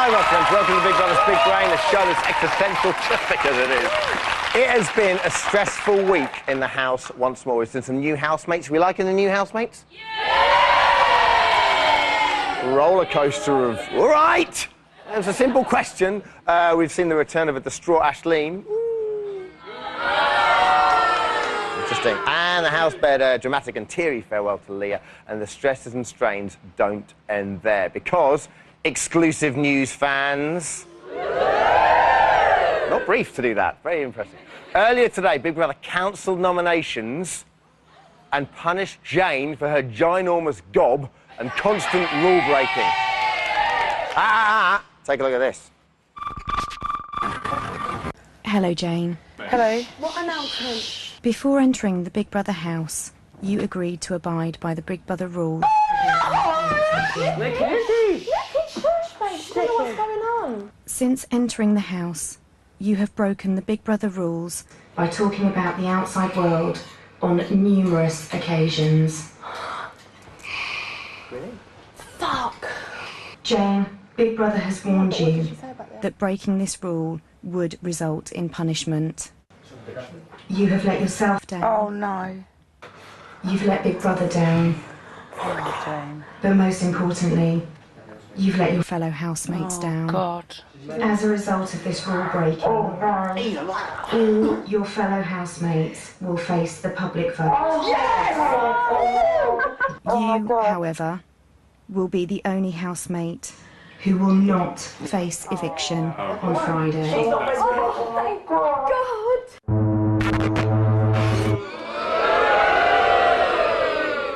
Hello, my friends. Welcome to Big Brother's Big Brain, a show that's existential just because it is. It has been a stressful week in the house once more. We've seen some new housemates. We liking the new housemates? Yeah! Roller coaster of... All right! It was a simple question. We've seen the return of a distraught Ashleen. Interesting. And the house bed, a dramatic and teary farewell to Leah. And the stresses and strains don't end there because... Exclusive news, fans. Not brief to do that. Very impressive. Earlier today, Big Brother cancelled nominations and punished Jane for her ginormous gob and constant rule breaking. Take a look at this. Hello, Jane. Hello. What announcement? Before entering the Big Brother house, you agreed to abide by the Big Brother rules. What's going on? Since entering the house, you have broken the Big Brother rules by talking about the outside world on numerous occasions. Really? Fuck. Jane, Big Brother has warned you that breaking this rule would result in punishment. You have let yourself down. Oh, no. You've let Big Brother down. Oh, Jane. But most importantly, you've let your fellow housemates down. God. As a result of this rule breaking, all your fellow housemates will face the public vote. You, however, will be the only housemate who will not face eviction on Friday. Oh, thank God.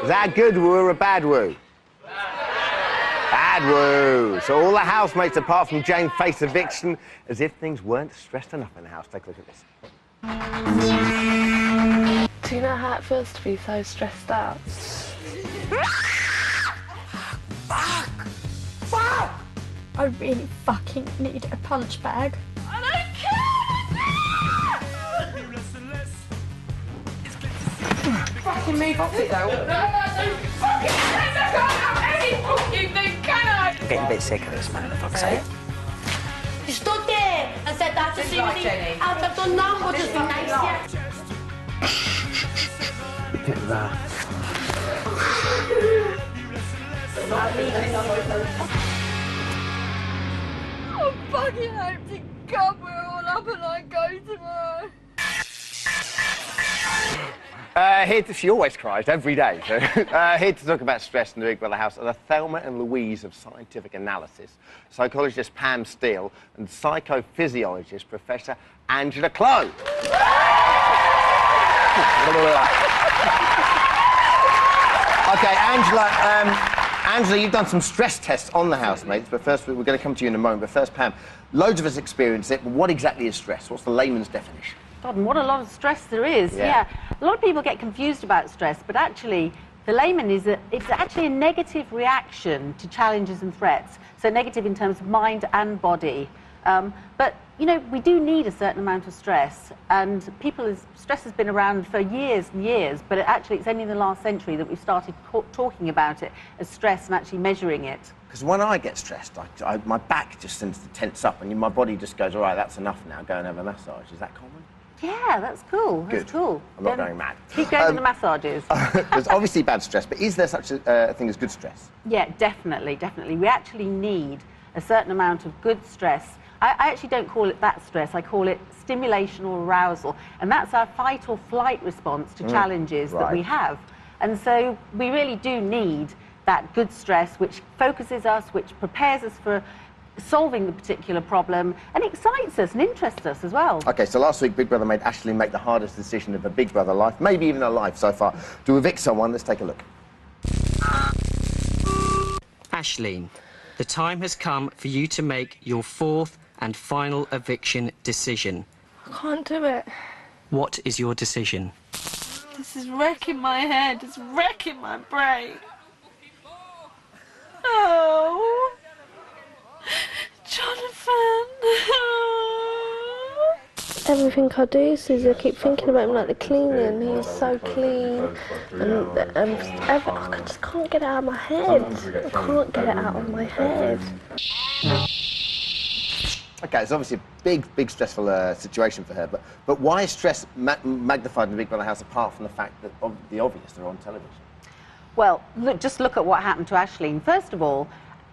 Is that a good woo or a bad woo? Bad woo. So all the housemates, apart from Jane, face eviction as if things weren't stressed enough in the house. Take a look at this. Do you know how it feels to be so stressed out? Fuck! I really fucking need a punch bag. I don't care! Fucking move off it, though. No, don't fucking anything, can I? I'm getting a bit sick of this, man, for fuck's sake. You stood there and said that's the same thing. I've done that, but just be nice, yeah. Bit of that. I fucking hope to God we're all up and I go tomorrow. She always cries every day. So, here to talk about stress in the Big Brother house are the Thelma and Louise of scientific analysis, psychologist Pam Steele and psychophysiologist Professor Angela Clow. Okay, Angela, you've done some stress tests on the housemates, but first we're going to come to you in a moment. But first, Pam, loads of us experience it, but what exactly is stress? What's the layman's definition? God, and what a lot of stress there is. Yeah. A lot of people get confused about stress, but actually, the layman is it's actually a negative reaction to challenges and threats. So negative in terms of mind and body. But, you know, we do need a certain amount of stress, and stress has been around for years and years, but it's only in the last century that we've started talking about it as stress and actually measuring it. Because when I get stressed, my back just tends to tense up, and my body just goes, all right, that's enough now, go and have a massage. Is that common? Yeah, that's cool. That's cool. I'm not going mad. Keep going with the massages. There's obviously bad stress, but is there such a thing as good stress? Yeah, definitely, definitely. We actually need a certain amount of good stress. I actually don't call it that stress, I call it stimulation or arousal. And that's our fight or flight response to challenges that we have. And so we really do need that good stress, which focuses us, which prepares us for solving the particular problem and excites us and interests us as well. OK, so last week, Big Brother made Ashleen make the hardest decision of her Big Brother life, maybe even her life so far. To evict someone, let's take a look. Ashleen, the time has come for you to make your fourth and final eviction decision. I can't do it. What is your decision? This is wrecking my head. It's wrecking my brain. Oh. Jonathan. Everything I do is I keep thinking about him, like the cleaning. He's so clean, and I just can't get it out of my head. I can't get it out of my head. Okay, it's obviously a big stressful situation for her, but why is stress magnified in the Big Brother house apart from the fact that, the obvious, they're on television? Well, just look at what happened to Aisling. First of all,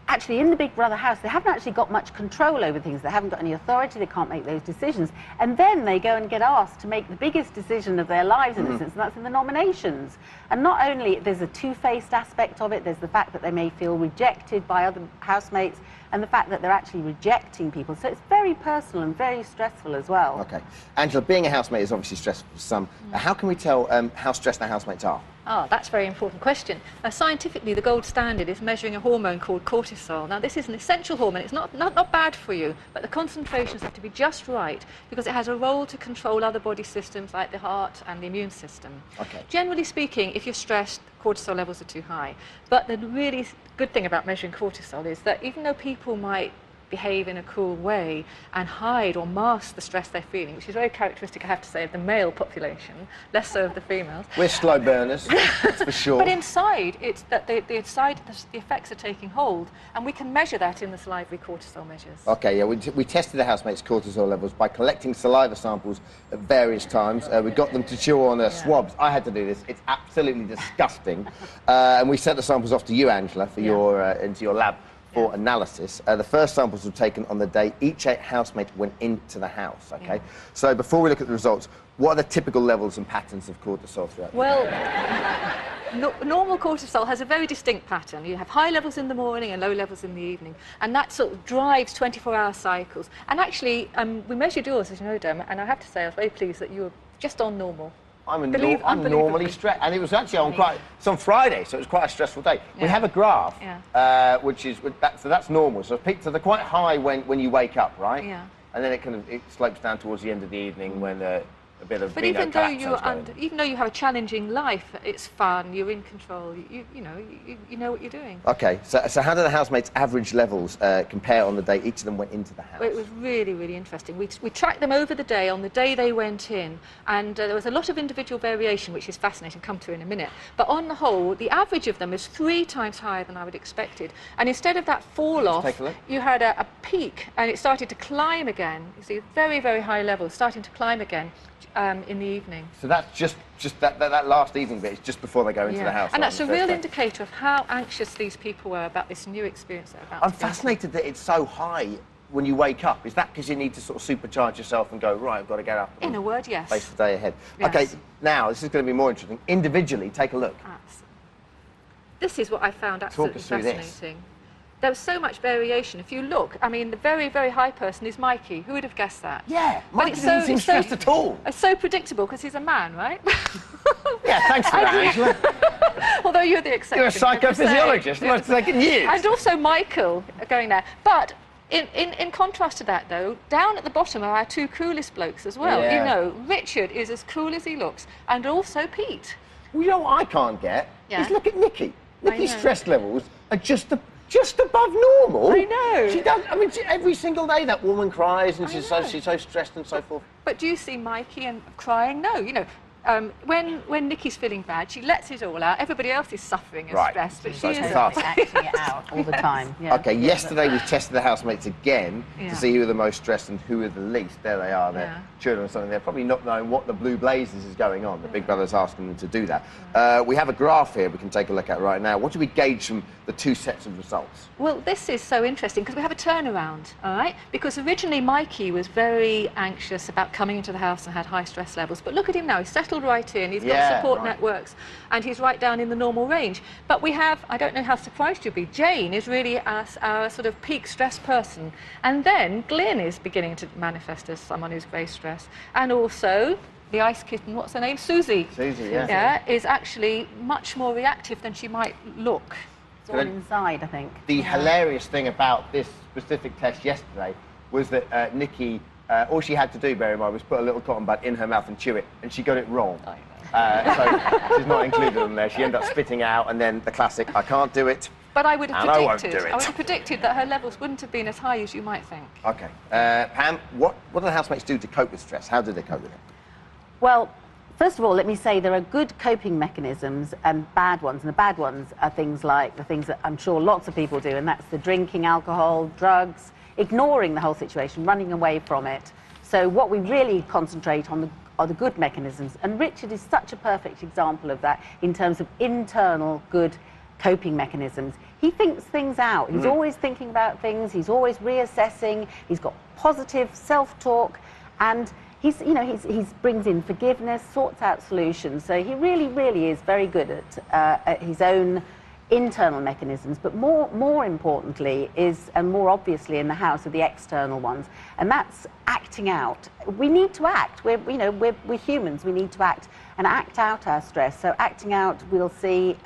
actually in the Big Brother house, they haven't actually got much control over things. They haven't got any authority, they can't make those decisions. And then they go and get asked to make the biggest decision of their lives, in a sense, and that's in the nominations. And not only, there's a two-faced aspect of it, there's the fact that they may feel rejected by other housemates, and the fact that they're actually rejecting people. So it's very personal and very stressful as well. Okay. Angela, being a housemate is obviously stressful for some. How can we tell how stressed their housemates are? Ah, that's a very important question. Scientifically, the gold standard is measuring a hormone called cortisol. Now, this is an essential hormone. It's not bad for you, but the concentrations have to be just right because it has a role to control other body systems like the heart and the immune system. Okay. Generally speaking, if you're stressed, cortisol levels are too high. But the really good thing about measuring cortisol is that even though people might behave in a cool way and hide or mask the stress they're feeling, which is very characteristic, I have to say, of the male population, less so of the females. We're slow burners, that's for sure. But inside, it's that the effects are taking hold, and we can measure that in the salivary cortisol measures. Okay, yeah, we tested the housemates' cortisol levels by collecting saliva samples at various times. We got them to chew on swabs. I had to do this. It's absolutely disgusting. And we sent the samples off to you, Angela, for into your lab for analysis. The first samples were taken on the day each housemate went into the house, okay? So before we look at the results, what are the typical levels and patterns of cortisol throughout the day? Normal cortisol has a very distinct pattern. You have high levels in the morning and low levels in the evening, and that sort of drives 24-hour cycles. And actually, we measured yours, as you know, Dermot, and I have to say I was very pleased that you were just on normal. I'm normally stressed, and it was actually it's on Friday, so it was quite a stressful day. We have a graph, which is so that's normal. So they're quite high when you wake up, right? Yeah. And then it slopes down towards the end of the evening when a bit of. But even though you have a challenging life, it's fun. You're in control. You know what you're doing. Okay, so how do the housemates' average levels compare on the day each of them went into the house? Well, it was really interesting. We tracked them over the day on the day they went in, and there was a lot of individual variation, which is fascinating. Come to in a minute. But on the whole, the average of them is 3 times higher than I would expected. And instead of that fall off, you had a peak, and it started to climb again. You see, very high levels starting to climb again. In the evening. So that's just that last evening bit is just before they go into the house. And that's a real indicator of how anxious these people were about this new experience they're about. I'm fascinated that it's so high when you wake up. Is that because you need to sort of supercharge yourself and go, right, I've got to get up? In a word, yes. Face the day ahead. Yes. Okay, now this is going to be more interesting. Individually, take a look. This is what I found absolutely fascinating. There was so much variation. If you look, I mean, the very high person is Mikey. Who would have guessed that? Yeah, Mikey doesn't seem stressed at all. It's so predictable because he's a man, right? Yeah, thanks for that, Angela. Although you're the exception. You're a psychophysiologist. What's taking years? And also Michael going there. But in contrast to that, though, down at the bottom are our 2 coolest blokes as well. Yeah. You know, Richard is as cool as he looks, and also Pete. Well, you know what I can't get? Is look at Nikki. Nikki's stress levels are just above normal. I know. She does. I mean, every single day that woman cries, and she's so stressed and so forth. But do you see Mikey and crying? No. You know, when Nikki's feeling bad, she lets it all out. Everybody else is suffering and stressed, but she is acting it out all the time. Yeah. Okay, yesterday we tested the housemates again to see who are the most stressed and who are the least. There they are, they're children or something. They're probably not knowing what the blue blazes is going on. The Big Brother's asking them to do that. We have a graph here we can take a look at right now. What do we gauge from the 2 sets of results? Well, this is so interesting because we have a turnaround, all right? Because originally Mikey was very anxious about coming into the house and had high stress levels. But look at him now, he's settled right in, he's got support networks, and he's right down in the normal range. But we have, I don't know how surprised you'll be, Jane is really our sort of peak stress person. And then Glyn is beginning to manifest as someone who's very stressed. And also, the ice kitten, what's her name? Susie. Susie, yeah, is actually much more reactive than she might look. It's all inside, I think. The hilarious thing about this specific test yesterday was that Nikki, all she had to do, bear in mind, was put a little cotton bud in her mouth and chew it, and she got it wrong. So she's not included in there. She ended up spitting out, and then the classic, I can't do it. But I would have predicted. I would have predicted that her levels wouldn't have been as high as you might think. Okay. Pam, what do the housemates do to cope with stress? How do they cope with it? Well, First of all, let me say there are good coping mechanisms and bad ones. And the bad ones are things like the things that I'm sure lots of people do, and that's the drinking alcohol, drugs, ignoring the whole situation, running away from it. So what we really concentrate on are the good mechanisms. And Richard is such a perfect example of that in terms of internal good coping mechanisms. He thinks things out. He's always thinking about things. He's always reassessing. He's got positive self-talk, and he brings in forgiveness, sorts out solutions. So he really, really is very good at his own internal mechanisms, but more importantly is, and more obviously in the house, are the external ones, and that's acting out. We need to act. We're humans. We need to act and act out our stress. So acting out, we'll see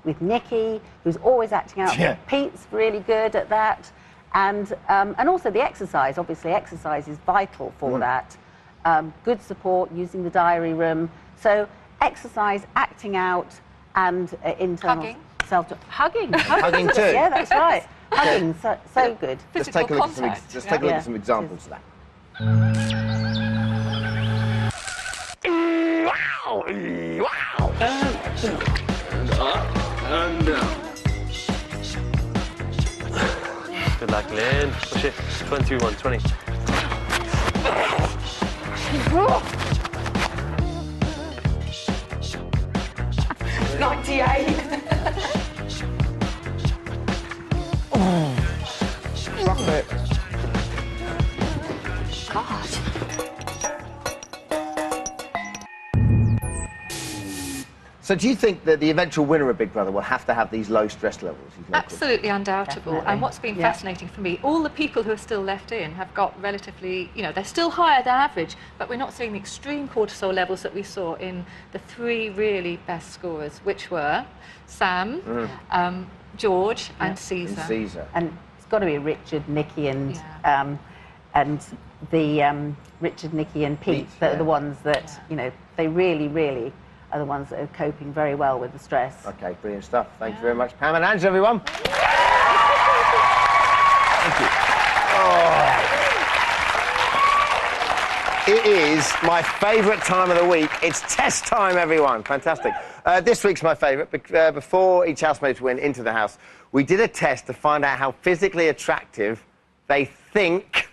with Nikki, who's always acting out. Yeah. Pete's really good at that, and also the exercise. Obviously, exercise is vital for that. Good support, using the diary room. So exercise, acting out, and internal. Hugging. Hugging too. Yeah, that's right. Hugging, so good. Let's take a look at some examples of that. Wow! And down. Good luck, Lynn. Push it. 21, 20. 98. Love it. God. So do you think that the eventual winner of Big Brother will have to have these low stress levels? Absolutely undoubtable. Definitely. And what's been fascinating for me, all the people who are still left in have got relatively, they're still higher than average, but we're not seeing the extreme cortisol levels that we saw in the 3 really best scorers, which were Sam, George, and Caesar. And it's got to be Richard, Nikki, and the Richard, Nikki, and Pete that are the ones that they really, really are the ones that are coping very well with the stress. Okay, brilliant stuff. Thank you very much, Pam and Angela, everyone. Thank you. Oh. It is my favourite time of the week. It's test time, everyone. Fantastic. This week's my favourite. Before each housemate went into the house, we did a test to find out how physically attractive they think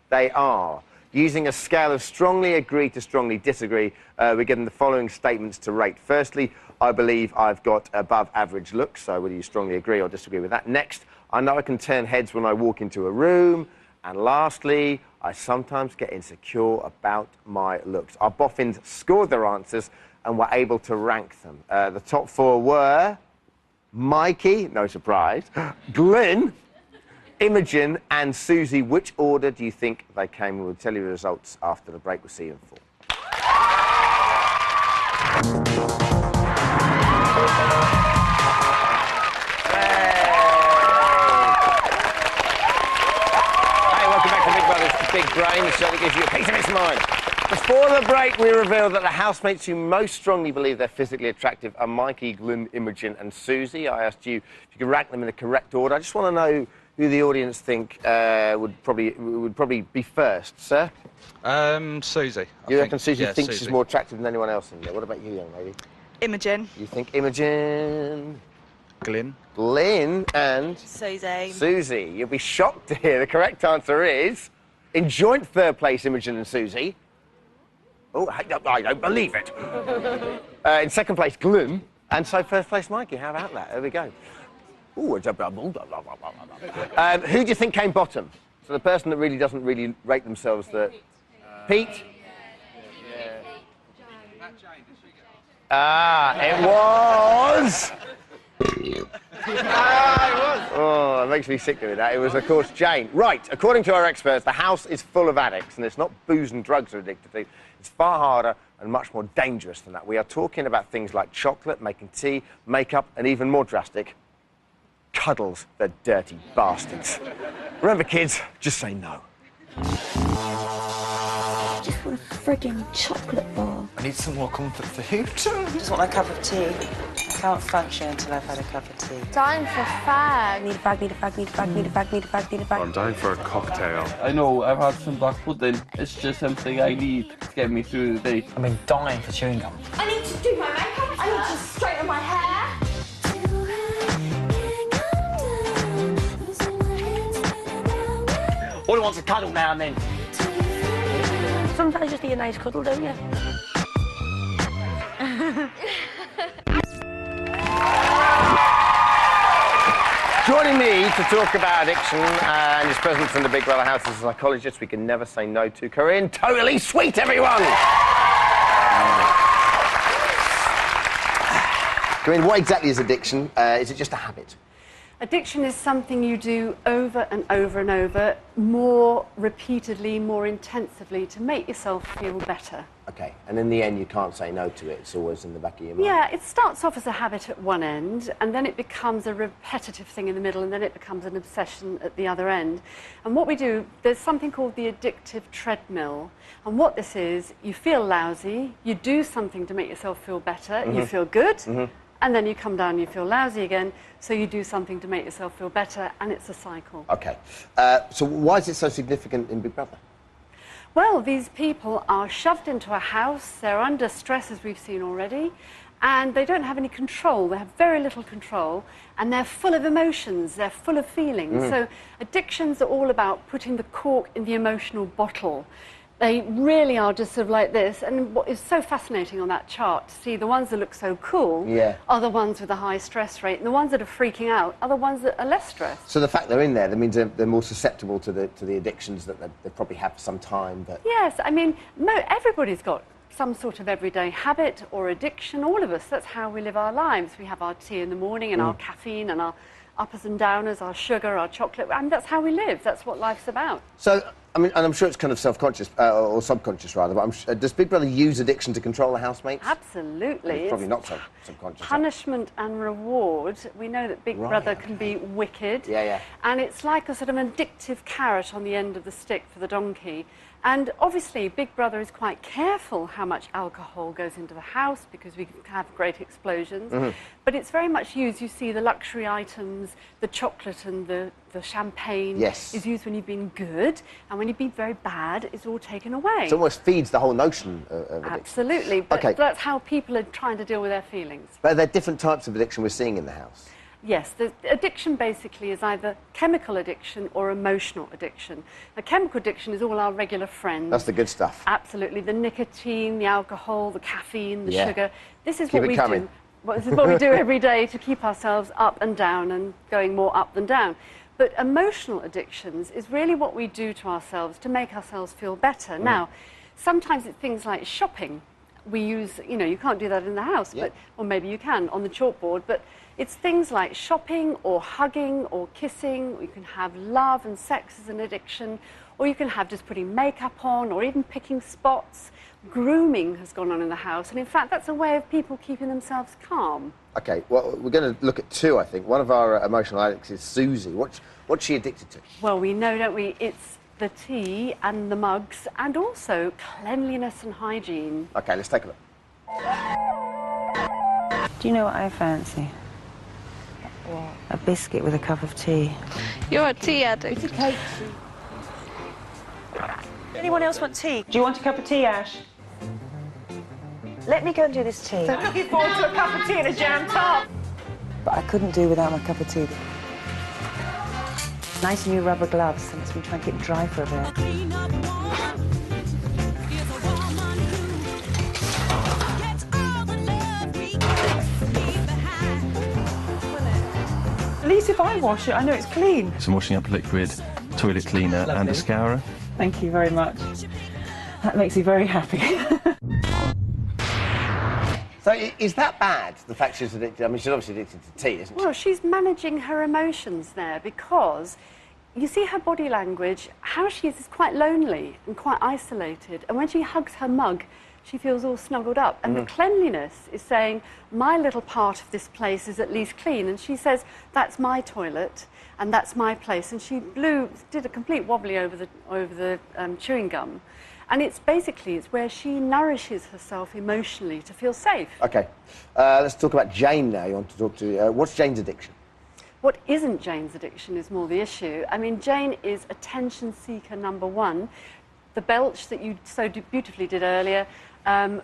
they are. Using a scale of strongly agree to strongly disagree, we're given the following statements to rate. Firstly, I believe I've got above average looks, so whether you strongly agree or disagree with that. Next, I know I can turn heads when I walk into a room. And lastly, I sometimes get insecure about my looks. Our boffins scored their answers and were able to rank them. The top 4 were Mikey, no surprise, Glenn, Imogen and Susie. Which order do you think they came? We'll tell you the results after the break. We'll see you in 4. Hey, welcome back to Big Brother's Big Brain. The show that gives you a piece of its mind. Before the break, we revealed that the housemates who most strongly believe they're physically attractive are Mikey, Glenn, Imogen and Susie. I asked you if you could rank them in the correct order. I just want to know who the audience think would probably be first, sir? Susie. You reckon Susie thinks she's more attractive than anyone else in there? What about you, young lady? Imogen. You think Imogen? Glenn. Glenn and Susie. Susie. You'll be shocked to hear the correct answer is, in joint third place, Imogen and Susie. Oh, I don't believe it. In second place, Glenn, and so first place, Mikey. How about that? There we go. Ooh, who do you think came bottom? So the person that really doesn't really rate themselves, Pete? It was... Oh, it makes me sick doing that. It was, of course, Jane. Right, according to our experts, the house is full of addicts, and it's not booze and drugs are addicted to. It's far harder and much more dangerous than that. We are talking about things like chocolate, making tea, makeup, and even more drastic, cuddles, the dirty bastards. Remember, kids, just say no. I just want a frigging chocolate bar. I need some more comfort food. I just want a cup of tea. A can't function until I've had a cup of tea. Dying for a fag. Need a fag, need a fag, need a fag, need a fag, need a fag, need a fag. I'm dying for a cocktail. I know, I've had some black pudding. It's just something I need to get me through the day. I've been dying for chewing gum. I need to do my makeup. I need to straighten my hair. All I want's a cuddle now and then. Sometimes you just need a nice cuddle, don't you? Joining me to talk about addiction and his presence in the Big Brother house is a psychologist we can never say no to, Corinne. Totally sweet, everyone! Corinne, what exactly is addiction? Is it just a habit? Addiction is something you do over and over and over, more repeatedly, more intensively, to make yourself feel better. OK, and in the end, you can't say no to it. It's always in the back of your mind. Yeah, it starts off as a habit at one end, and then it becomes a repetitive thing in the middle, and then it becomes an obsession at the other end. And what we do, there's something called the addictive treadmill. And what this is, you feel lousy, you do something to make yourself feel better, you feel good, and then you come down and you feel lousy again, so you do something to make yourself feel better, and it's a cycle. OK. So why is it so significant in Big Brother? Well, these people are shoved into a house, they're under stress, as we've seen already, and they don't have any control. They have very little control, and they're full of emotions, they're full of feelings. So addictions are all about putting the cork in the emotional bottle. They really are just sort of like this, and what is so fascinating on that chart to see the ones that look so cool are the ones with a high stress rate, and the ones that are freaking out are the ones that are less stressed. So the fact they're in there, that means they're more susceptible to the addictions that they probably have for some time. But yes, I mean, everybody's got some sort of everyday habit or addiction, all of us. That's how we live our lives. We have our tea in the morning and our caffeine and our uppers and downers, our sugar, our chocolate, and that's how we live. That's what life's about. So, I mean, and I'm sure it's kind of self-conscious, or subconscious rather, but does Big Brother use addiction to control the housemates? Absolutely. It's probably not so subconscious. Punishment and reward. We know that Big Brother can be wicked. Yeah. And it's like a sort of addictive carrot on the end of the stick for the donkey. And obviously, Big Brother is quite careful how much alcohol goes into the house because we can have great explosions. But it's very much used. You see the luxury items, the chocolate and the champagne is used when you've been good, and when you've been very bad, it's all taken away. It almost feeds the whole notion of addiction. Absolutely. But that's how people are trying to deal with their feelings. But are there different types of addiction we're seeing in the house? Yes, the addiction basically is either chemical addiction or emotional addiction. Now, chemical addiction is all our regular friends. That's the good stuff. Absolutely. The nicotine, the alcohol, the caffeine, the sugar. This is Keep what we do. Well, this is what we do every day to keep ourselves up and down and going more up than down. But emotional addictions is really what we do to ourselves to make ourselves feel better. Now, sometimes it's things like shopping. We use, you know, you can't do that in the house, but or maybe you can on the chalkboard, but it's things like shopping or hugging or kissing, or you can have love and sex as an addiction, or you can have just putting makeup on or even picking spots. Grooming has gone on in the house, and in fact that's a way of people keeping themselves calm. OK, well, we're going to look at two, I think. One of our emotional addicts is Susie. What's she addicted to? Well, we know, don't we, it's the tea and the mugs and also cleanliness and hygiene. OK, let's take a look. Do you know what I fancy? What? A biscuit with a cup of tea. You're a tea addict. It's a cake. Anyone else want tea? Do you want a cup of tea, Ash? Let me go and do this tea. I'm looking forward to a cup of tea and a jam tart. But I couldn't do without my cup of tea. Nice new rubber gloves, so let's try and keep it dry for a bit. At least if I wash it, I know it's clean. Some washing up liquid, toilet cleaner and a scourer. Thank you very much. That makes me very happy. So is that bad, the fact she's addicted? I mean, she's obviously addicted to tea, isn't she? Well, she's managing her emotions there because you see her body language, how she is quite lonely and quite isolated. And when she hugs her mug, she feels all snuggled up. And the cleanliness is saying, my little part of this place is at least clean. And she says, that's my toilet and that's my place. And she did a complete wobbly over the chewing gum. And it's where she nourishes herself emotionally to feel safe. OK. Let's talk about Jane now. You want to talk to... what's Jane's addiction? What isn't Jane's addiction is more the issue. I mean, Jane is attention seeker #1. The belch that you so beautifully did earlier,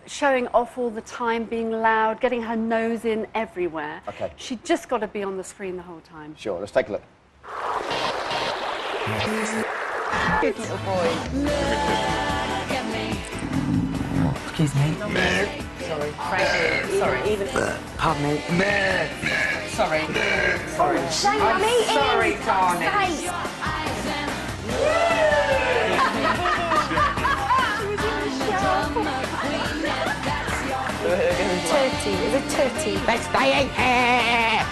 showing off all the time, being loud, getting her nose in everywhere. OK. She just got to be on the screen the whole time. Sure, let's take a look. Good little boy. Excuse me. Sorry. Frankie. Sorry. Even. Pardon me. Sorry. Sorry. I'm sorry, darling. Turty. Is it turty? Let's stay in here.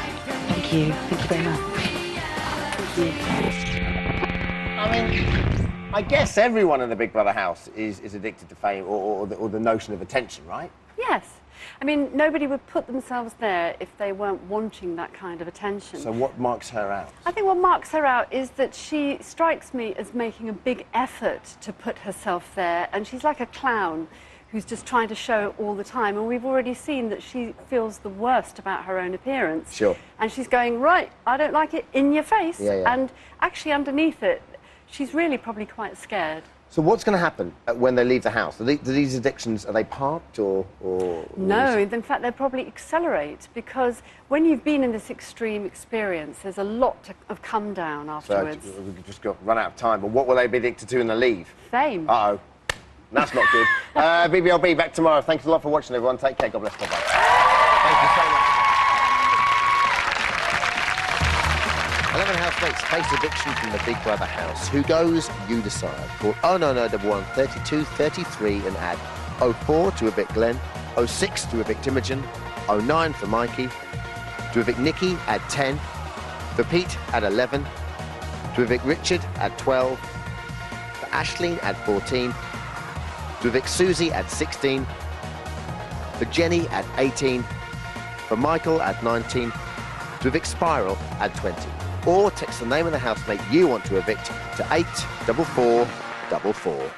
Thank you. Thank you very much. I mean, I guess everyone in the Big Brother house is addicted to fame or the notion of attention, right? Yes. I mean, nobody would put themselves there if they weren't wanting that kind of attention. So what marks her out? I think what marks her out is that she strikes me as making a big effort to put herself there, and she's like a clown who's just trying to show it all the time. And we've already seen that she feels the worst about her own appearance. Sure. And she's going, right, I don't like it, in your face. Yeah. And actually underneath it, she's really probably quite scared. So what's going to happen when they leave the house? Do these addictions, are they parked or No, in fact, they probably accelerate, because when you've been in this extreme experience, there's a lot of come down afterwards. So we've just got run out of time. But what will they be addicted to when they leave? Fame. Uh-oh. That's not good. BBLB back tomorrow. Thanks a lot for watching, everyone. Take care. God bless. Bye-bye. Thank you so much. 11 housemates face eviction from the Big Brother house. Who goes? You decide. Call 09911 32 33 and add 04 to evict Glenn, 06 to evict Imogen, 09 for Mikey. To evict Nikki, add 10. For Pete, add 11. To evict Richard, add 12. For Aisling, add 14. To evict Susie, add 16. For Jenny, add 18. For Michael, add 19. To evict Spiral, add 20. Or text the name of the housemate you want to evict to 84444.